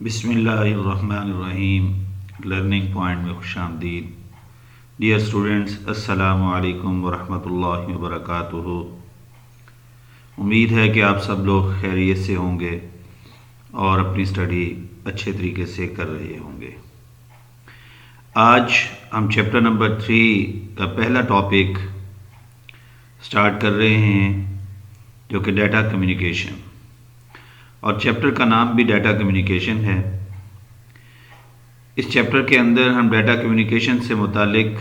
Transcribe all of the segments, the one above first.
बिस्मिल्लाहिर्रहमानिर्रहीम। Learning point में खुशामदीद। Dear students, अस्सलामु अलैकुम वरहमतुल्लाहि वबरकातुहू। उम्मीद है कि आप सब लोग खैरियत से होंगे और अपनी स्टडी अच्छे तरीके से कर रहे होंगे। आज हम चैप्टर नंबर 3 का पहला टॉपिक स्टार्ट कर रहे हैं, जो कि डाटा कम्युनिकेशन, और चैप्टर का नाम भी डाटा कम्युनिकेशन है। इस चैप्टर के अंदर हम डाटा कम्युनिकेशन से मुतालिक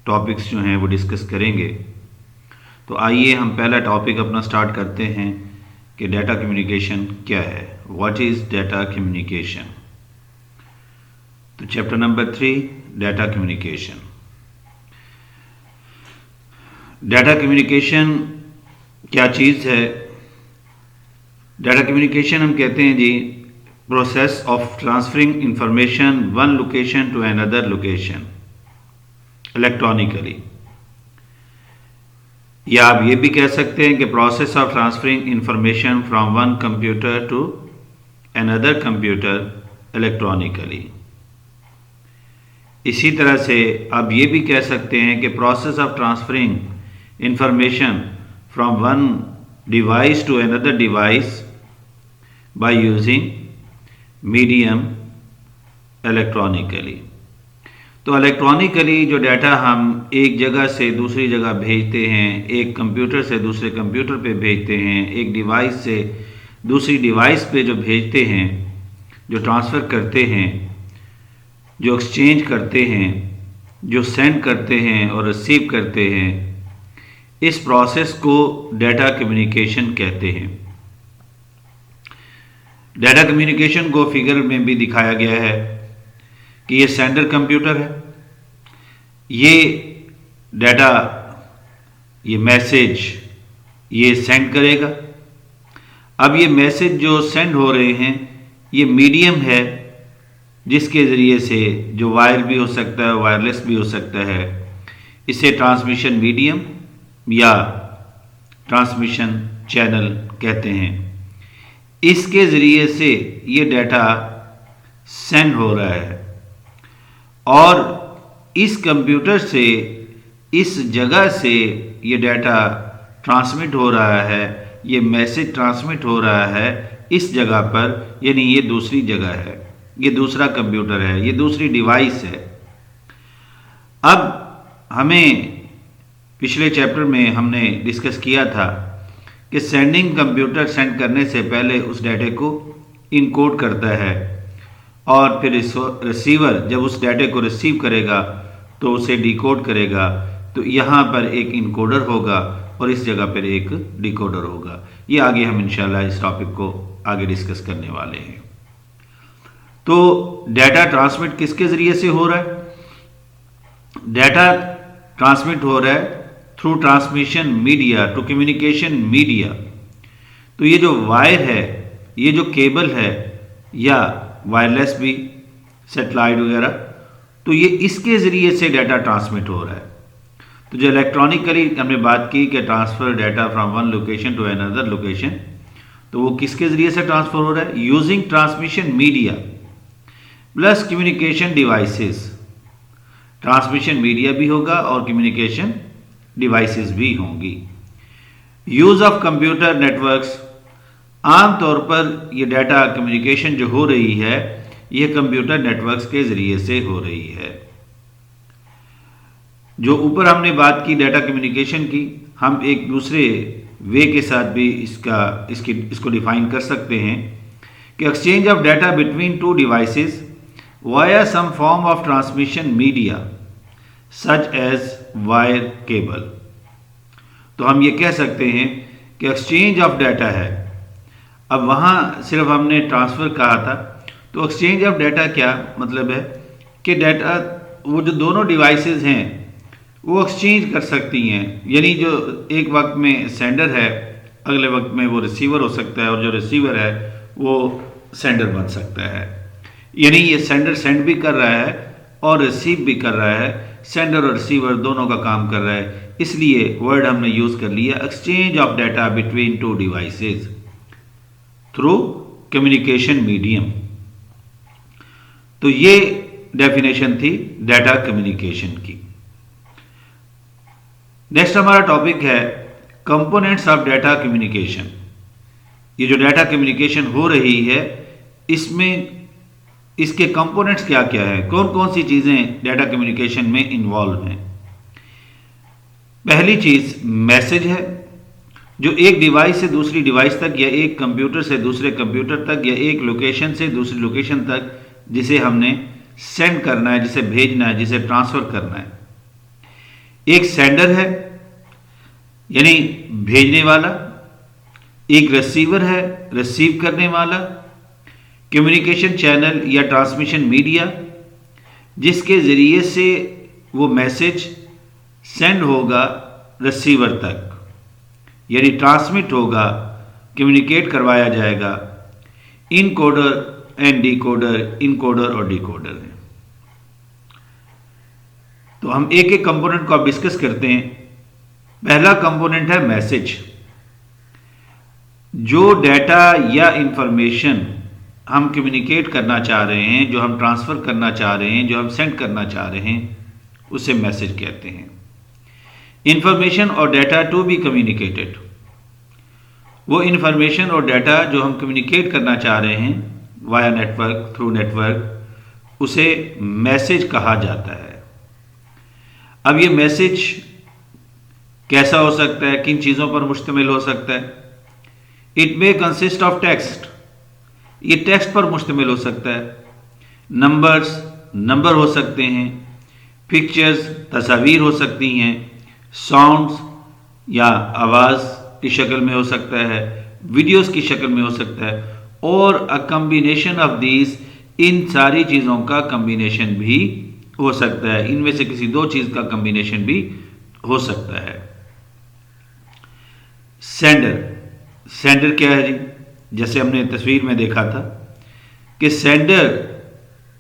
टॉपिक्स जो हैं वो डिस्कस करेंगे। तो आइए हम पहला टॉपिक अपना स्टार्ट करते हैं कि डाटा कम्युनिकेशन क्या है। What is data communication. तो chapter number 3, data communication. Data communication क्या चीज़ है? डाटा कम्युनिकेशन हम कहते हैं जी, process of transferring information one location to another location electronically, या आप ये भी कह सकते हैं कि process of transferring information from one computer to another computer electronically. इसी तरह से आप ये भी कह सकते हैं कि process of transferring information from one device to another device by using medium electronically। तो इलेक्ट्रॉनिकली जो डाटा हम एक जगह से दूसरी जगह भेजते हैं, एक कंप्यूटर से दूसरे कंप्यूटर पे भेजते हैं, एक डिवाइस से दूसरी डिवाइस पे जो भेजते हैं, जो ट्रांसफ़र करते हैं, जो एक्सचेंज करते हैं, जो सेंड करते हैं और रिसीव करते हैं, इस प्रोसेस को डाटा कम्युनिकेशन कहते हैं। डाटा कम्युनिकेशन को फिगर में भी दिखाया गया है कि ये सेंडर कंप्यूटर है, ये डाटा, ये मैसेज ये सेंड करेगा। अब ये मैसेज जो सेंड हो रहे हैं, ये मीडियम है जिसके ज़रिए से, जो वायर भी हो सकता है, वायरलेस भी हो सकता है, इसे ट्रांसमिशन मीडियम या ट्रांसमिशन चैनल कहते हैं। इसके ज़रिए से ये डाटा सेंड हो रहा है और इस कंप्यूटर से, इस जगह से ये डाटा ट्रांसमिट हो रहा है, ये मैसेज ट्रांसमिट हो रहा है इस जगह पर, यानी ये दूसरी जगह है, ये दूसरा कंप्यूटर है, ये दूसरी डिवाइस है। अब हमें पिछले चैप्टर में हमने डिस्कस किया था कि सेंडिंग कंप्यूटर सेंड करने से पहले उस डाटे को इनकोड करता है और फिर इस रिसीवर जब उस डाटे को रिसीव करेगा तो उसे डिकोड करेगा। तो यहाँ पर एक इनकोडर होगा और इस जगह पर एक डिकोडर होगा। ये आगे हम इंशाल्लाह इस टॉपिक को आगे डिस्कस करने वाले हैं। तो डाटा ट्रांसमिट किसके ज़रिए से हो रहा है? डाटा ट्रांसमिट हो रहा है through transmission media to communication media. तो ये जो वायर है, ये जो केबल है, या वायरलेस भी, सेटेलाइट वगैरह, तो ये इसके ज़रिए से डाटा ट्रांसमिट हो रहा है। तो जो इलेक्ट्रॉनिकली हमने बात की कि transfer data from one location to another location, तो वो किसके ज़रिए से ट्रांसफ़र हो रहा है? Using transmission media plus communication devices. Transmission media भी होगा और कम्युनिकेशन डिवाइसेस भी होंगी। यूज़ ऑफ कंप्यूटर नेटवर्क्स, आमतौर पर ये डाटा कम्युनिकेशन जो हो रही है, यह कंप्यूटर नेटवर्क्स के ज़रिए से हो रही है। जो ऊपर हमने बात की डाटा कम्युनिकेशन की, हम एक दूसरे वे के साथ भी इसको डिफाइन कर सकते हैं कि exchange of data between two devices via some form of transmission media such as wire cable. तो हम ये कह सकते हैं कि एक्सचेंज ऑफ डाटा है। अब वहाँ सिर्फ हमने ट्रांसफ़र कहा था, तो एक्सचेंज ऑफ डाटा क्या मतलब है कि डाटा, वो जो दोनों डिवाइसेस हैं वो एक्सचेंज कर सकती हैं। यानी जो एक वक्त में सेंडर है, अगले वक्त में वो रिसीवर हो सकता है, और जो रिसीवर है वो सेंडर बन सकता है। यानी ये सेंडर सेंड भी कर रहा है और रिसीव भी कर रहा है, सेंडर और रिसीवर दोनों का काम कर रहा है। इसलिए वर्ड हमने यूज़ कर लिया exchange of data between two devices through communication medium. तो ये डेफिनेशन थी डाटा कम्युनिकेशन की। नेक्स्ट हमारा टॉपिक है कंपोनेंट्स ऑफ डाटा कम्युनिकेशन। ये जो डाटा कम्युनिकेशन हो रही है इसमें इसके कंपोनेंट्स क्या क्या है, कौन कौन सी चीज़ें डाटा कम्युनिकेशन में इन्वॉल्व हैं। पहली चीज़ मैसेज है, जो एक डिवाइस से दूसरी डिवाइस तक या एक कंप्यूटर से दूसरे कंप्यूटर तक या एक लोकेशन से दूसरी लोकेशन तक जिसे हमने सेंड करना है, जिसे भेजना है, जिसे ट्रांसफ़र करना है। एक सेंडर है यानी भेजने वाला, एक रिसीवर है रिसीव करने वाला, कम्युनिकेशन चैनल या ट्रांसमिशन मीडिया जिसके ज़रिए से वो मैसेज सेंड होगा रिसीवर तक यानी ट्रांसमिट होगा, कम्युनिकेट करवाया जाएगा। इनकोडर एंड डिकोडर, इनकोडर और डिकोडर है। तो हम एक एक कंपोनेंट को अब डिस्कस करते हैं। पहला कंपोनेंट है मैसेज। जो डाटा या इंफॉर्मेशन हम कम्युनिकेट करना चाह रहे हैं, जो हम ट्रांसफ़र करना चाह रहे हैं, जो हम सेंड करना चाह रहे हैं, उसे मैसेज कहते हैं। इंफॉर्मेशन और डाटा टू बी कम्युनिकेटेड, वो इंफॉर्मेशन और डाटा जो हम कम्युनिकेट करना चाह रहे हैं वाया नेटवर्क, थ्रू नेटवर्क, उसे मैसेज कहा जाता है। अब ये मैसेज कैसा हो सकता है, किन चीज़ों पर मुश्तमिल हो सकता है? It may consist of text, ये टेक्स्ट पर मुश्तमिल हो सकता है। नंबर्स, नंबर हो सकते हैं। पिक्चर्स, तस्वीर हो सकती हैं। साउंड्स या आवाज़ की शक्ल में हो सकता है, वीडियोस की शक्ल में हो सकता है, और अ कम्बिनेशन ऑफ दीज, इन सारी चीज़ों का कम्बिनेशन भी हो सकता है। इनमें से किसी दो चीज़ का कम्बिनेशन भी हो सकता है। सेंडर, सेंडर क्या है जी? जैसे हमने तस्वीर में देखा था कि सेंडर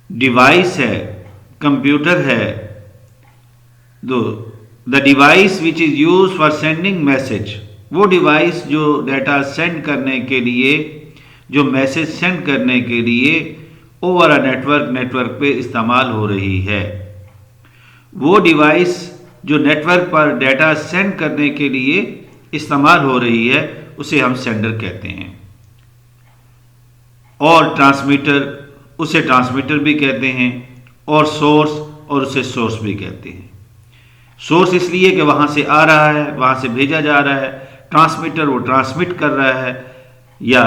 डिवाइस है, कंप्यूटर है। The device which is use for sending message, वो डिवाइस जो डाटा सेंड करने के लिए, जो मैसेज सेंड करने के लिए ओवर अ नेटवर्क पे इस्तेमाल हो रही है। वो डिवाइस जो नेटवर्क पर डाटा सेंड करने के लिए इस्तेमाल हो रही है उसे हम सेंडर कहते हैं। और ट्रांसमीटर, उसे ट्रांसमीटर भी कहते हैं, और सोर्स, और उसे सोर्स भी कहते हैं। सोर्स इसलिए कि वहाँ से आ रहा है, वहाँ से भेजा जा रहा है। ट्रांसमीटर वो ट्रांसमिट कर रहा है, या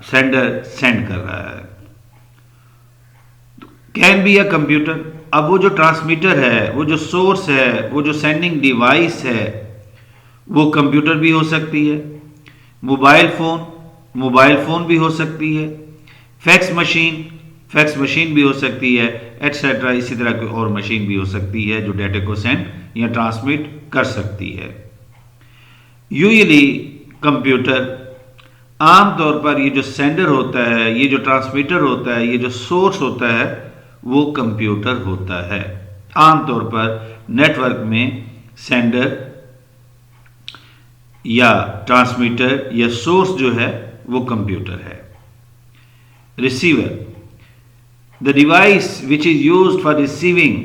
सेंडर सेंड कर रहा है। कैन बी अ कंप्यूटर, अब वो जो ट्रांसमीटर है, वो जो सोर्स है, वो जो सेंडिंग डिवाइस है, वो कंप्यूटर भी हो सकती है। मोबाइल फ़ोन भी हो सकती है। फैक्स मशीन भी हो सकती है, एटसेट्रा। इसी तरह की और मशीन भी हो सकती है जो डाटा को सेंड या ट्रांसमिट कर सकती है। यूजुअली कंप्यूटर, आमतौर पर ये जो सेंडर होता है, ये जो ट्रांसमीटर होता है, ये जो सोर्स होता है, वो कंप्यूटर होता है। आमतौर पर नेटवर्क में सेंडर या ट्रांसमीटर या सोर्स जो है वो कंप्यूटर है। Receiver, the device which is used for receiving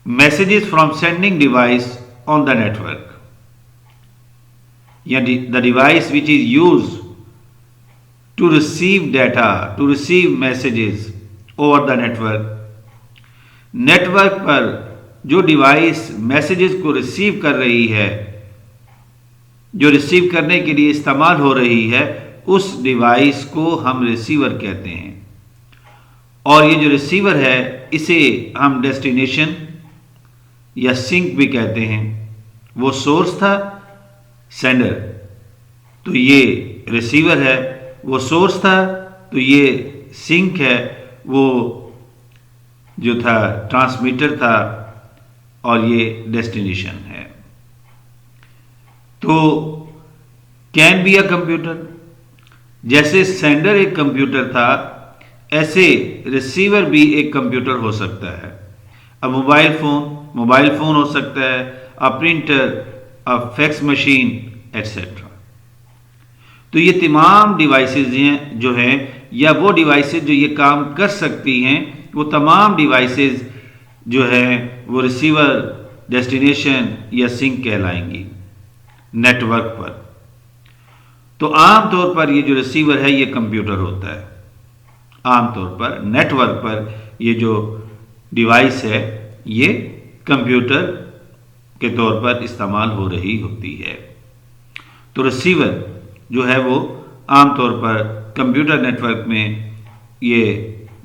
messages from sending device on the network, या the device which is used to receive data, to receive messages over the network. Network पर जो device messages को receive कर रही है, जो receive करने के लिए इस्तेमाल हो रही है, उस डिवाइस को हम रिसीवर कहते हैं। और ये जो रिसीवर है इसे हम डेस्टिनेशन या सिंक भी कहते हैं। वो सोर्स था सेंडर, तो ये रिसीवर है। वो सोर्स था तो ये सिंक है, वो जो था ट्रांसमीटर था, और ये डेस्टिनेशन है। तो कैन बी अ कंप्यूटर, जैसे सेंडर एक कंप्यूटर था ऐसे रिसीवर भी एक कंप्यूटर हो सकता है। अब मोबाइल फ़ोन हो सकता है, a printer, a fax machine, etcetera. तो ये तमाम डिवाइसेस हैं जो हैं या वो डिवाइसेस जो ये काम कर सकती हैं, वो तमाम डिवाइसेस जो है वो रिसीवर, डेस्टिनेशन या सिंक कहलाएंगी नेटवर्क पर। तो आमतौर पर ये जो रिसीवर है ये कंप्यूटर होता है। आमतौर पर नेटवर्क पर ये जो डिवाइस है ये कंप्यूटर के तौर पर इस्तेमाल हो रही होती है। तो रिसीवर जो है वो आमतौर पर कंप्यूटर नेटवर्क में ये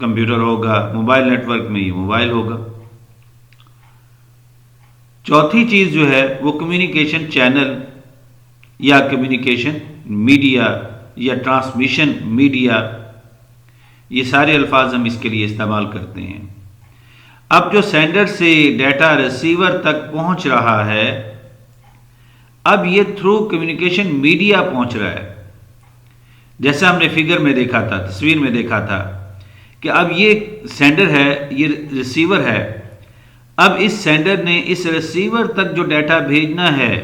कंप्यूटर होगा, मोबाइल नेटवर्क में ये मोबाइल होगा। चौथी चीज़ जो है वो कम्युनिकेशन चैनल या कम्युनिकेशन मीडिया या ट्रांसमिशन मीडिया, ये सारे अल्फाज हम इसके लिए इस्तेमाल करते हैं। अब जो सेंडर से डाटा रिसीवर तक पहुंच रहा है, अब ये थ्रू कम्युनिकेशन मीडिया पहुंच रहा है। जैसा हमने फिगर में देखा था, तस्वीर में देखा था कि अब ये सेंडर है, ये रिसीवर है। अब इस सेंडर ने इस रिसीवर तक जो डाटा भेजना है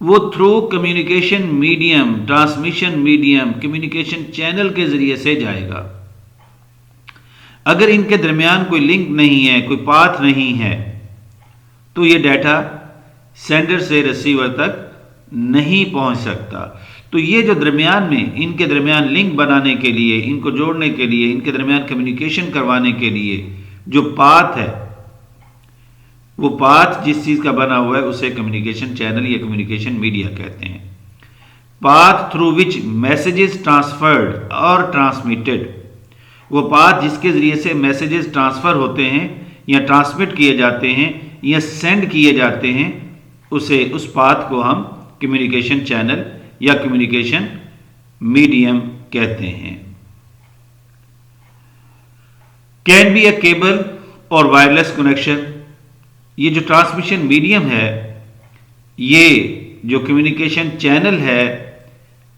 वो through communication medium, transmission medium, communication channel के जरिए से जाएगा। अगर इनके दरमियान कोई लिंक नहीं है, कोई पाथ नहीं है, तो ये डाटा सेंडर से रिसीवर तक नहीं पहुंच सकता। तो ये जो दरमियान में, इनके दरमियान लिंक बनाने के लिए, इनको जोड़ने के लिए, इनके दरमियान कम्युनिकेशन करवाने के लिए जो पाथ है, वो पाथ जिस चीज़ का बना हुआ है उसे कम्युनिकेशन चैनल या कम्युनिकेशन मीडिया कहते हैं। Path through which messages transferred और ट्रांसमिटेड, वो पाथ जिसके ज़रिए से मैसेजेस ट्रांसफ़र होते हैं या ट्रांसमिट किए जाते हैं या सेंड किए जाते हैं, उसे, उस पाथ को हम कम्युनिकेशन चैनल या कम्युनिकेशन मीडियम कहते हैं। कैन बी अ केबल और वायरलेस कनेक्शन, ये जो ट्रांसमिशन मीडियम है, ये जो कम्युनिकेशन चैनल है,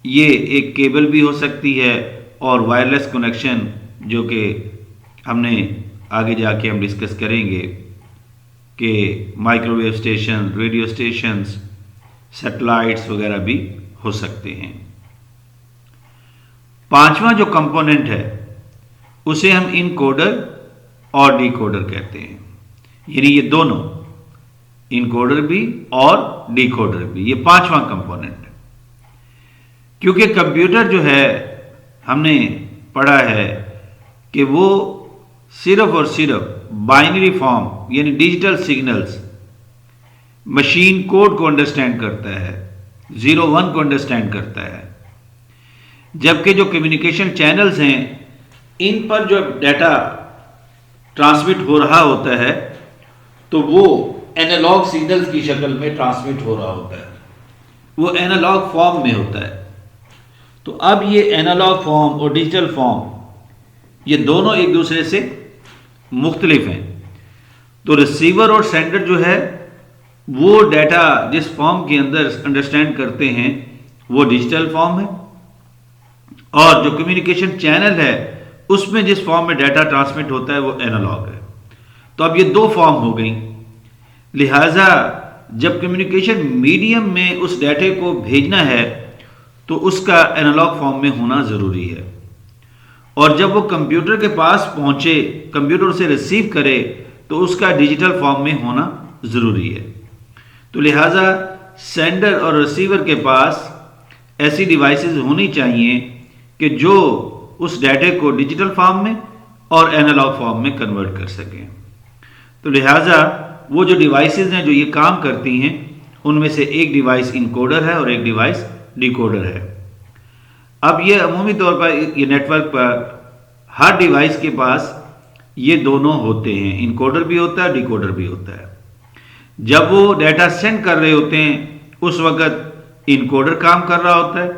ये एक केबल भी हो सकती है और वायरलेस कनेक्शन जो कि हमने आगे जाके हम डिस्कस करेंगे कि microwave station, radio stations, satellites वगैरह भी हो सकते हैं। पांचवा जो कंपोनेंट है उसे हम इनकोडर और डिकोडर कहते हैं। यानी ये दोनों, इनकोडर भी और डिकोडर भी, ये पांचवा कंपोनेंट। क्योंकि कंप्यूटर जो है, हमने पढ़ा है कि वो सिर्फ और सिर्फ बाइनरी फॉर्म यानी डिजिटल सिग्नल्स, मशीन कोड को अंडरस्टैंड करता है, 0-1 को अंडरस्टैंड करता है। जबकि जो कम्युनिकेशन चैनल्स हैं, इन पर जो डाटा ट्रांसमिट हो रहा होता है तो वो एनालॉग सिग्नल्स की शक्ल में ट्रांसमिट हो रहा होता है, वो एनालॉग फॉर्म में होता है। तो अब ये एनालॉग फॉर्म और डिजिटल फॉर्म, ये दोनों एक दूसरे से मुख्तलिफ हैं। तो रिसीवर और सेंडर जो है वो डाटा जिस फॉर्म के अंदर अंडरस्टैंड करते हैं वो डिजिटल फॉर्म है, और जो कम्युनिकेशन चैनल है उसमें जिस फॉर्म में डाटा ट्रांसमिट होता है वो एनालॉग है। तो अब ये दो फॉर्म हो गई। लिहाजा जब कम्युनिकेशन मीडियम में उस डाटे को भेजना है तो उसका एनालॉग फॉर्म में होना ज़रूरी है, और जब वो कंप्यूटर के पास पहुंचे, कंप्यूटर से रिसीव करे, तो उसका डिजिटल फॉर्म में होना ज़रूरी है। तो लिहाजा सेंडर और रिसीवर के पास ऐसी डिवाइसेस होनी चाहिए कि जो उस डाटे को डिजिटल फॉर्म में और एनालॉग फॉर्म में कन्वर्ट कर सकें। तो लिहाजा वो जो डिवाइसेस हैं जो ये काम करती हैं, उनमें से एक डिवाइस इनकोडर है और एक डिवाइस डिकोडर है। अब ये अमूमी तौर पर ये नेटवर्क पर हर डिवाइस के पास ये दोनों होते हैं, इनकोडर भी होता है, डिकोडर भी होता है। जब वो डाटा सेंड कर रहे होते हैं उस वक्त इनकोडर काम कर रहा होता है,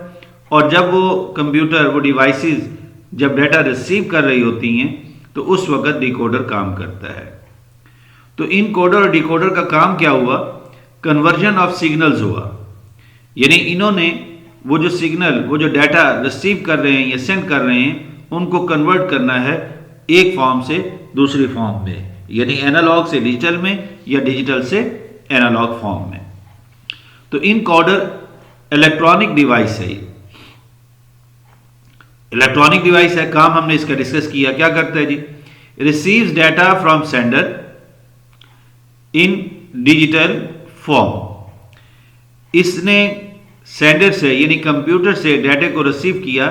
और जब वो कंप्यूटर, वो डिवाइसेस जब डाटा रिसीव कर रही होती हैं तो उस वक्त डिकोडर काम करता है। तो इनकोडर और डिकोडर का काम क्या हुआ? कन्वर्जन ऑफ सिग्नल्स हुआ। यानी इन्होंने वो जो सिग्नल, वो जो डाटा रिसीव कर रहे हैं या सेंड कर रहे हैं, उनको कन्वर्ट करना है एक फॉर्म से दूसरी फॉर्म में, यानी एनालॉग से डिजिटल में या डिजिटल से एनालॉग फॉर्म में। तो इनकोडर इलेक्ट्रॉनिक डिवाइस है। इलेक्ट्रॉनिक डिवाइस है, काम हमने इसका डिस्कस किया। क्या करता है जी? Receives data from sender in digital form. इसने सेंडर से यानी कंप्यूटर से डाटा को रिसीव किया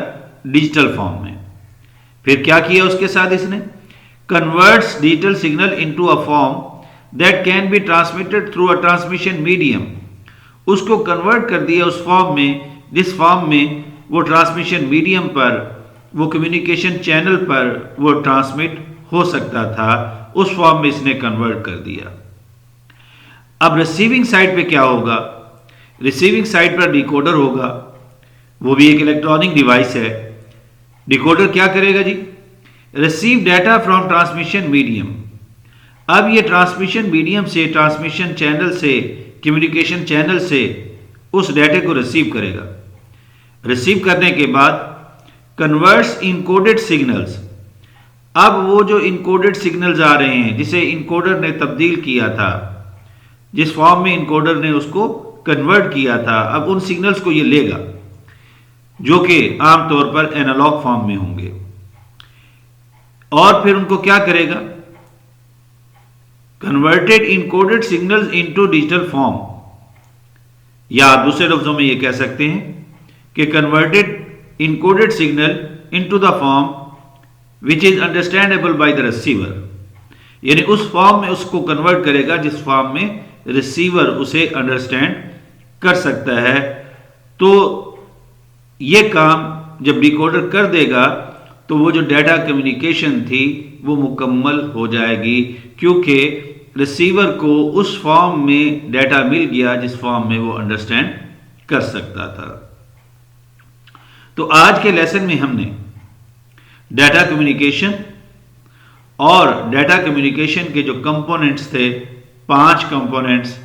डिजिटल फॉर्म में। फिर क्या किया उसके साथ? इसने converts digital signal into a form that can be transmitted through a transmission medium. उसको कन्वर्ट कर दिया उस फॉर्म में जिस फॉर्म में वो ट्रांसमिशन मीडियम पर, वो कम्युनिकेशन चैनल पर वो ट्रांसमिट हो सकता था, उस फॉर्म में इसने कन्वर्ट कर दिया। अब रिसीविंग साइड पे क्या होगा? रिसीविंग साइड पर डिकोडर होगा, वो भी एक इलेक्ट्रॉनिक डिवाइस है। डिकोडर क्या करेगा जी? Receive data from transmission medium. अब ये ट्रांसमिशन मीडियम से, ट्रांसमिशन चैनल से, कम्युनिकेशन चैनल से उस डाटा को रिसीव करेगा। रिसीव करने के बाद कन्वर्ट्स इनकोडेड सिग्नल्स। अब वो जो इनकोडेड सिग्नल्स आ रहे हैं जिसे इनकोडर ने तब्दील किया था, जिस फॉर्म में इनकोडर ने उसको कन्वर्ट किया था, अब उन सिग्नल्स को ये लेगा जो कि आमतौर पर एनालॉग फॉर्म में होंगे, और फिर उनको क्या करेगा? Converted encoded signals into digital form, या दूसरे लफ्जों में ये कह सकते हैं कि converted encoded signal into the form which is understandable by the receiver. यानी उस फॉर्म में उसको कन्वर्ट करेगा जिस फॉर्म में रिसीवर उसे अंडरस्टैंड कर सकता है। तो ये काम जब डिकोडर कर देगा तो वो जो डाटा कम्युनिकेशन थी वो मुकम्मल हो जाएगी, क्योंकि रिसीवर को उस फॉर्म में डाटा मिल गया जिस फॉर्म में वो अंडरस्टैंड कर सकता था। तो आज के लेसन में हमने डाटा कम्युनिकेशन और डाटा कम्युनिकेशन के जो कंपोनेंट्स थे, 5 components,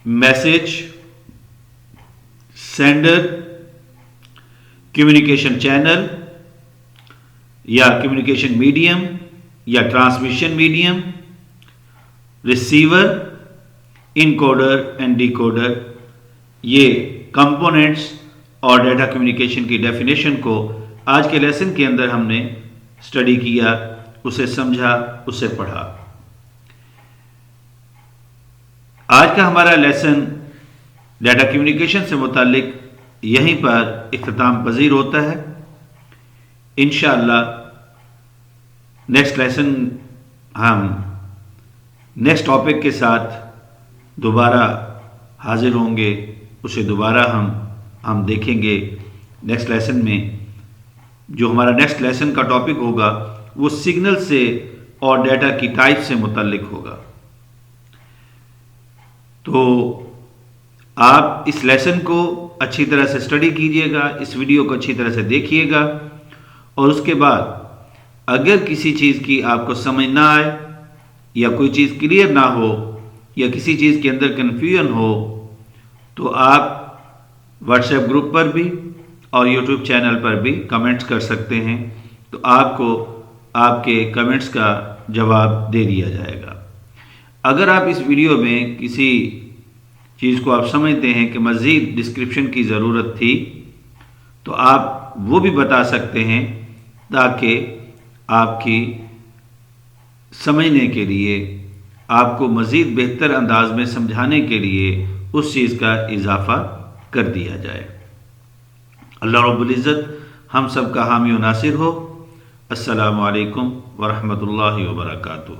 message, sender, communication channel या कम्युनिकेशन मीडियम या transmission medium, receiver, encoder and decoder, ये कंपोनेंट्स और डाटा कम्युनिकेशन की डेफिनेशन को आज के लेसन के अंदर हमने स्टडी किया, उसे समझा, उसे पढ़ा। आज का हमारा लेसन डाटा कम्युनिकेशन से मुतालिक यहीं पर इख्तिताम पजीर होता है। इंशाअल्लाह नेक्स्ट लेसन हम नेक्स्ट टॉपिक के साथ दोबारा हाजिर होंगे, उसे दोबारा हम देखेंगे। नेक्स्ट लेसन में जो हमारा नेक्स्ट लेसन का टॉपिक होगा वो सिग्नल से और डाटा की टाइप से मुतल्लिक होगा। तो आप इस लेसन को अच्छी तरह से स्टडी कीजिएगा, इस वीडियो को अच्छी तरह से देखिएगा, और उसके बाद अगर किसी चीज़ की आपको समझ ना आए या कोई चीज़ क्लियर ना हो या किसी चीज़ के अंदर कन्फ्यूजन हो तो आप व्हाट्सएप ग्रुप पर भी और यूट्यूब चैनल पर भी कमेंट्स कर सकते हैं, तो आपको आपके कमेंट्स का जवाब दे दिया जाएगा। अगर आप इस वीडियो में किसी चीज़ को आप समझते हैं कि मज़ीद डिस्क्रिप्शन की ज़रूरत थी तो आप वो भी बता सकते हैं, ताकि आपकी समझने के लिए, आपको मज़ीद बेहतर अंदाज में समझाने के लिए उस चीज़ का इजाफ़ा कर दिया जाए। अल्लाह रब्बुल इज़्ज़त हम सब का हामी व नासिर हो। अस्सलामु अलैकुम व रहमतुल्लाहि व बरकातुहू।